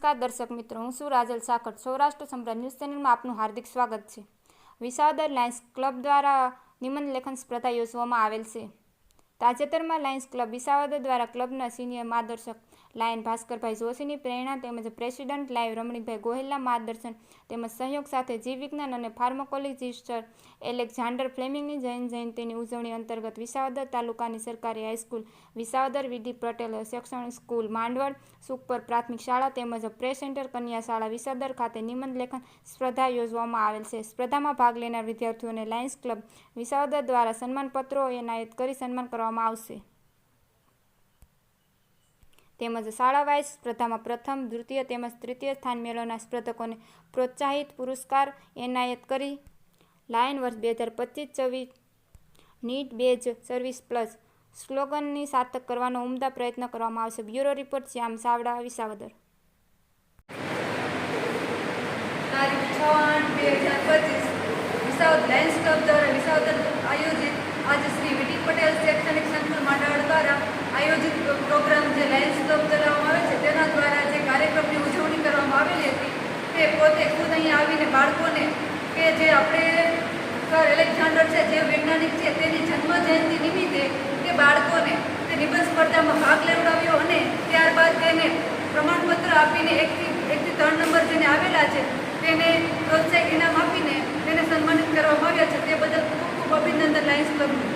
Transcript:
નમસ્કાર દર્શક મિત્રો, હું છું રાજલ સાકર. સૌરાષ્ટ્ર સંપ્રદાય ન્યૂઝ ચેનલમાં આપનું હાર્દિક સ્વાગત છે. વિસાવદર લાયન્સ ક્લબ દ્વારા નિબંધ લેખન સ્પર્ધા યોજવામાં આવેલ છે. તાજેતરમાં લાયન્સ ક્લબ વિસાવદર દ્વારા ક્લબના સિનિયર માર્ગદર્શક લાયન ભાસ્કરભાઈ જોશીની પ્રેરણા તેમજ પ્રેસિડન્ટ લાઈવ રમણીકભાઈ ગોહિલના માર્ગદર્શન તેમજ સહયોગ સાથે જીવ વિજ્ઞાન અને ફાર્માકોલોજીસ્ટ એલેક્ઝાન્ડર ફ્લેમિંગની જયંતિની ઉજવણી અંતર્ગત વિસાવદર તાલુકાની સરકારી હાઈસ્કૂલ, વિસાવદર વીડી પટેલ શૈક્ષણિક સ્કૂલ, માંડવડ સુખપર પ્રાથમિક શાળા તેમજ પ્રેસ સેન્ટર કન્યા શાળા વિસાવદર ખાતે નિબંધ લેખન સ્પર્ધા યોજવામાં આવેલ છે. સ્પર્ધામાં ભાગ લેનાર વિદ્યાર્થીઓને લાયન્સ ક્લબ વિસાવદર દ્વારા સન્માનપત્રો એનાયત કરી સન્માન કરવામાં આવશે. તેમજ શાળા વાઇઝ સ્પર્ધામાં પ્રથમ, દ્વિતીય તેમજ તૃતીય સ્થાન મેળવનાર સ્પર્ધકોને પ્રોત્સાહિત પુરસ્કાર એનાયત કરી લાયન વર્ષ 2025-26 નીટ બેઝ સર્વિસ પ્લસ સ્લોગનની સાર્થક કરવાનો ઉમદા પ્રયત્ન કરવામાં આવશે. બ્યુરો રિપોર્ટ શ્યામ સાવડા, વિસાવદર. તારીખ 6/8/2025 વિસાવદર લાયન્સ ક્લબ દ્વારા વિસાવદર આયોજિત આજે શ્રી વીડી પટેલ શૈક્ષણિક સંકુલ માંડવડ દ્વારા આયોજિત પ્રોગ્રામ જે લાયન્સ ક્લબ ચલાવવામાં આવે છે તેના દ્વારા જે કાર્યક્રમની ઉજવણી કરવામાં આવેલી હતી તે પોતે ખુદ અહીંયા આવીને બાળકોને કે જે આપણે સર એલેક્ઝાન્ડર છે જે વૈજ્ઞાનિક છે તેની જન્મ જયંતિ નિમિત્તે તે બાળકોને તે નિબંધ સ્પર્ધામાં ભાગ લેવડાવ્યો અને ત્યારબાદ તેને પ્રમાણપત્ર આપીને એકથી 3 નંબર જેને આવેલા છે તેને પ્રોત્સાહક ઇનામ આપીને તેને સન્માનિત કરવામાં આવ્યા છે. તે બદલ ખૂબ ખૂબ અભિનંદન લાયન્સ ક્લબનું.